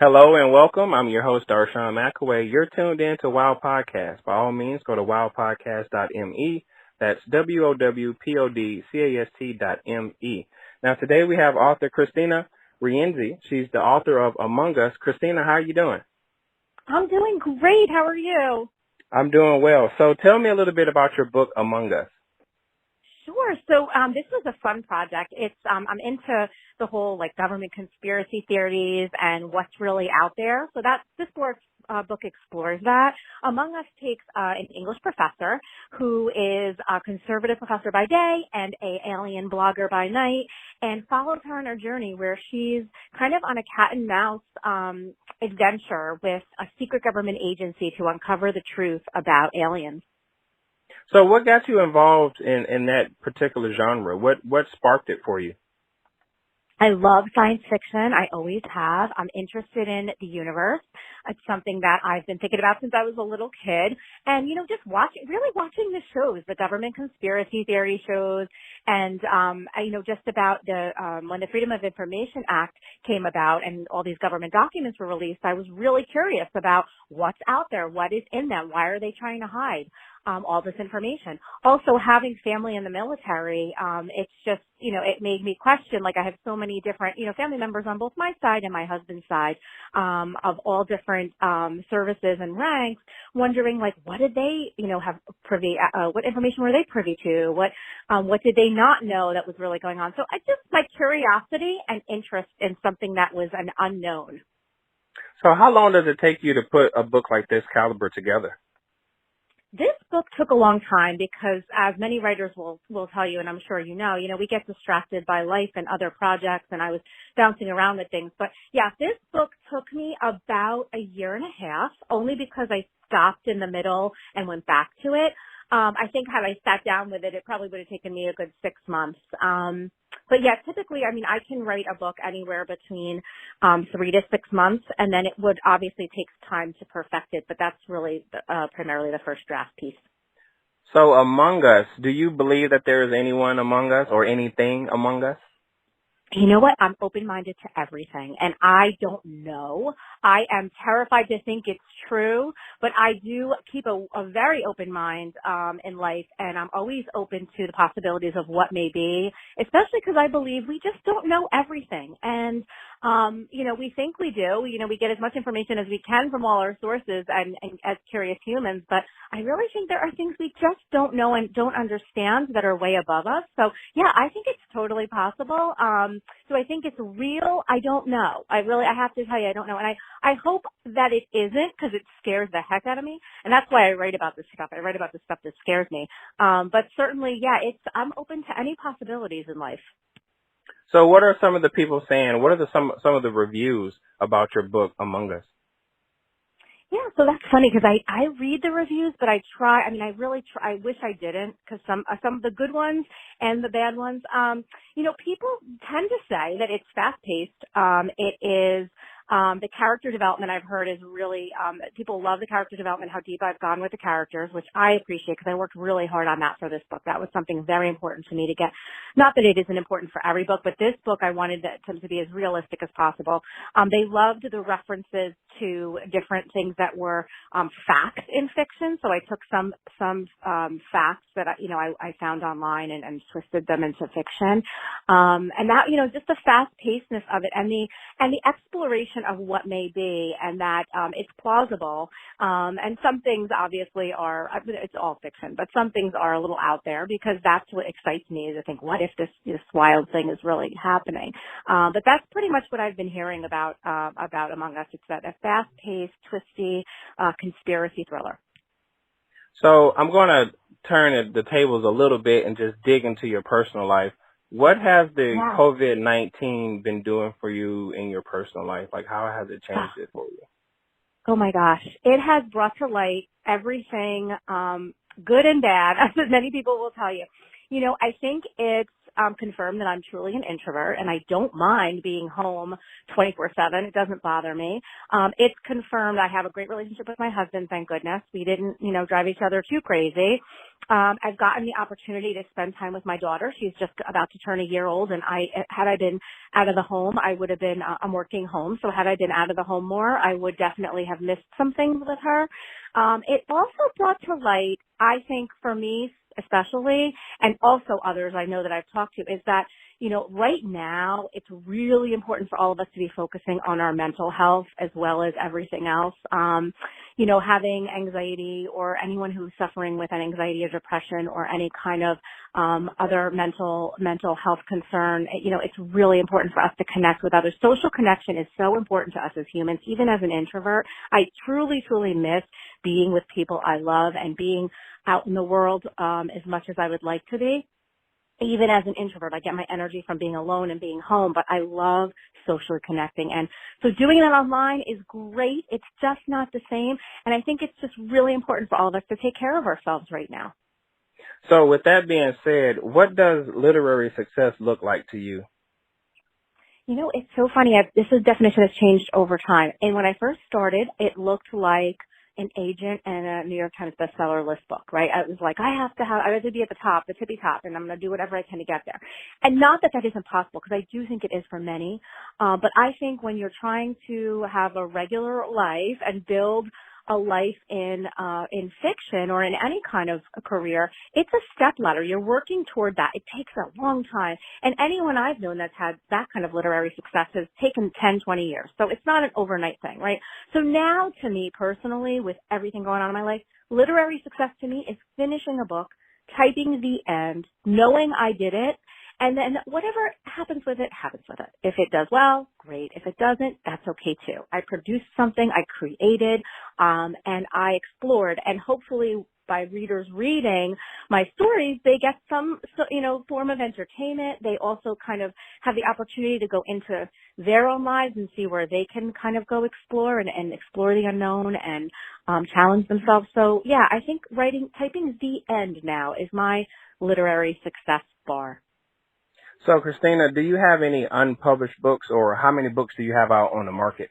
Hello and welcome. I'm your host, Darshaun McAway. You're tuned in to Wow Podcast. By all means, go to wowpodcast.me. That's wowpodcast.me. Now, today we have author Kristina Rienzi. She's the author of Among Us. Kristina, how are you doing? I'm doing great. How are you? I'm doing well. So tell me a little bit about your book, Among Us. Sure. So this was a fun project. I'm into the whole government conspiracy theories and what's really out there. So this book explores that. Among Us takes an English professor who is a conservative professor by day and a alien blogger by night, and follows her on her journey where she's kind of on a cat and mouse adventure with a secret government agency to uncover the truth about aliens. So what got you involved in that particular genre? What sparked it for you? I love science fiction. I always have. I'm interested in the universe. It's something that I've been thinking about since I was a little kid. And, just watching the shows, the government conspiracy theory shows. And, just about when the Freedom of Information Act came about and all these government documents were released, I was really curious about what's out there, what is in them, why are they trying to hide all this information. Also, having family in the military, it's just, it made me question, I have so many different, family members on both my side and my husband's side, of all different, services and ranks, wondering, what did they, have what information were they privy to? What did they not know that was really going on? So my curiosity and interest in something that was an unknown. So how long does it take you to put a book like this caliber together? This book took a long time because, as many writers will tell you, and I'm sure you know, we get distracted by life and other projects, and I was bouncing around with things. But yeah, this book took me about a year and a half, only because I stopped in the middle and went back to it. I think had I sat down with it, it probably would have taken me a good 6 months. But yeah, typically, I can write a book anywhere between 3 to 6 months, and then it would obviously take time to perfect it, but that's really primarily the first draft piece. So Among Us, do you believe that there is anyone among us or anything among us? You know what? I'm open-minded to everything, and I don't know. I am terrified to think it's true, but I do keep a very open mind in life, and I'm always open to the possibilities of what may be, especially because I believe we just don't know everything. And, we think we do. We get as much information as we can from all our sources and as curious humans, but I really think there are things we just don't know and don't understand that are way above us. So, yeah, I think it's totally possible. So I think it's real. I don't know. I have to tell you, I don't know. And I hope that it isn't, because it scares the heck out of me. And that's why I write about this stuff. I write about the stuff that scares me. But certainly, yeah, I'm open to any possibilities in life. So what are some of the people saying? What are some of the reviews about your book, Among Us? Yeah, so that's funny because I read the reviews, but I really try. I wish I didn't, because some of the good ones and the bad ones, people tend to say that it's fast-paced. It is, the character development I've heard is really, people love the character development, how deep I've gone with the characters, which I appreciate because I worked really hard on that for this book. That was something very important to me to get. Not that it isn't important for every book, but this book I wanted them to be as realistic as possible. They loved the references to different things that were facts in fiction. So I took some facts that I found online and twisted them into fiction. And that, just the fast-pacedness of it and the exploration of what may be, and that it's plausible. And some things obviously it's all fiction, but some things are a little out there, because that's what excites me, to think, what if this wild thing is really happening? But that's pretty much what I've been hearing about Among Us. It's that a fast-paced, twisty conspiracy thriller. So I'm going to turn the tables a little bit and just dig into your personal life. What has the COVID-19 been doing for you in your personal life? How has it changed it for you? Oh my gosh. It has brought to light everything, good and bad, as many people will tell you. I think it's confirmed that I'm truly an introvert, and I don't mind being home 24/7. It doesn't bother me. It's confirmed I have a great relationship with my husband, thank goodness. We didn't, drive each other too crazy. I've gotten the opportunity to spend time with my daughter. She's just about to turn a year old, and had I been out of the home, I would have been, I'm working home, so had I been out of the home more, I would definitely have missed some things with her. It also brought to light, I think for me especially, and also others I know that I've talked to, is that, right now it's really important for all of us to be focusing on our mental health as well as everything else. Having anxiety, or anyone who's suffering with an anxiety or depression or any kind of other mental health concern, it's really important for us to connect with others. Social connection is so important to us as humans. Even as an introvert, I truly, truly miss being with people I love and being out in the world as much as I would like to be. Even as an introvert, I get my energy from being alone and being home, but I love socially connecting. And so doing it online is great. It's just not the same. And I think it's just really important for all of us to take care of ourselves right now. So with that being said, what does literary success look like to you? It's so funny. This definition has changed over time. And when I first started, it looked like an agent and a New York Times bestseller list book, right? I was like, I have to be at the top, the tippy top, and I'm going to do whatever I can to get there. And not that isn't possible, because I do think it is for many. But I think when you're trying to have a regular life and build a life in fiction or in any kind of a career, it's a step ladder. You're working toward that. It takes a long time. And anyone I've known that's had that kind of literary success has taken 10, 20 years. So it's not an overnight thing, right? So now, to me personally, with everything going on in my life, literary success to me is finishing a book, typing the end, knowing I did it, and then whatever happens with it, happens with it. If it does well, great. If it doesn't, that's okay too. I produced something, I created, and I explored, and hopefully by readers reading my stories, they get some, form of entertainment. They also kind of have the opportunity to go into their own lives and see where they can kind of go explore and explore the unknown and challenge themselves. So yeah, I think typing the end now is my literary success bar. So, Kristina, do you have any unpublished books, or how many books do you have out on the market?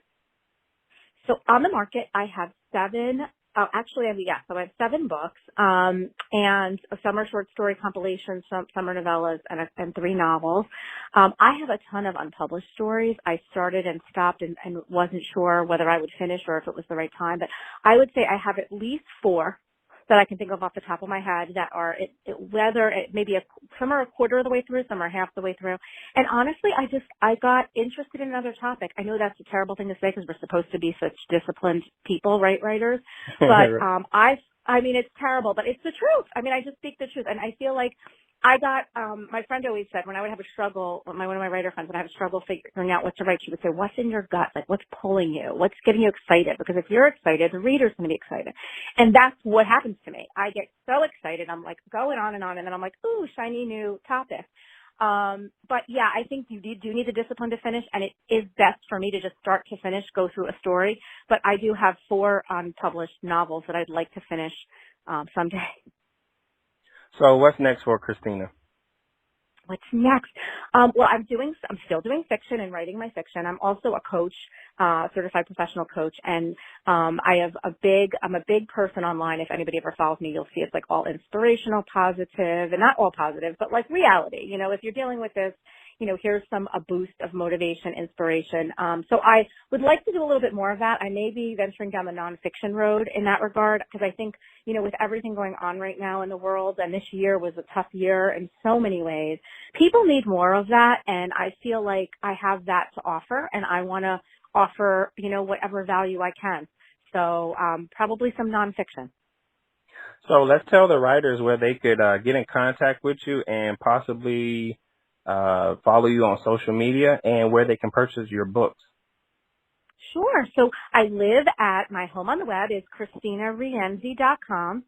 So on the market, I have 7. So I have 7 books, and some are short story compilations, some are novellas, and 3 novels. I have a ton of unpublished stories. I started and stopped and wasn't sure whether I would finish or if it was the right time, but I would say I have at least 4 that I can think of off the top of my head that are some are a quarter of the way through, some are half the way through. And honestly, I got interested in another topic. I know that's a terrible thing to say because we're supposed to be such disciplined people, right, writers? But it's terrible, but it's the truth. I just speak the truth. And I feel like I got, my friend always said when I would have a struggle, one of my writer friends, when I have a struggle figuring out what to write, she would say, what's in your gut? Like, what's pulling you? What's getting you excited? Because if you're excited, the reader's going to be excited. And that's what happens to me. I get so excited. I'm like going on, and then I'm like, ooh, shiny new topic. But yeah, I think you do need the discipline to finish, and it is best for me to just start to finish, go through a story. But I do have 4 unpublished novels that I'd like to finish, someday. So what's next for Kristina? What's next? I'm still doing fiction and writing my fiction. I'm also a coach, certified professional coach, and I'm a big person online. If anybody ever follows me, you'll see it's like all inspirational, positive, and not all positive, but like reality. If you're dealing with this, here's a boost of motivation, inspiration. So I would like to do a little bit more of that. I may be venturing down the nonfiction road in that regard, because I think, with everything going on right now in the world, and this year was a tough year in so many ways, people need more of that, and I feel like I have that to offer, and I want to offer, whatever value I can. So probably some nonfiction. So let's tell the writers where they could get in contact with you and possibly follow you on social media, and where they can purchase your books. Sure. So I live at my home on the web is KristinaRienzi.com.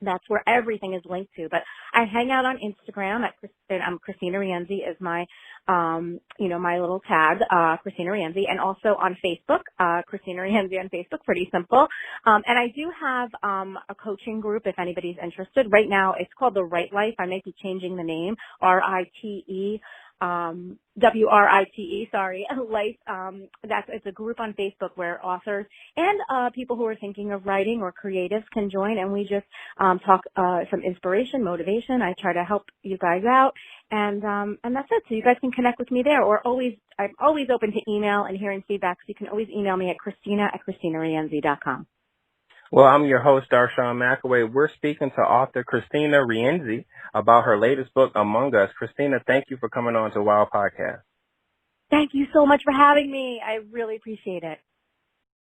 That's where everything is linked to. But I hang out on Instagram at Kristina Rienzi is my, my little tag, Kristina Rienzi, and also on Facebook, Kristina Rienzi on Facebook, pretty simple. And I do have, a coaching group if anybody's interested. Right now it's called The Right Life. I may be changing the name, RITE. WRITE, sorry, Life. It's a group on Facebook where authors and people who are thinking of writing or creatives can join, and we just talk some inspiration, motivation. I try to help you guys out, and that's it. So you guys can connect with me there, or I'm always open to email and hearing feedback. So you can always email me at Kristina@KristinaRienzi.com. Well, I'm your host, Darshaun McAway. We're speaking to author Kristina Rienzi about her latest book, Among Us. Kristina, thank you for coming on to Wow Podcast. Thank you so much for having me. I really appreciate it.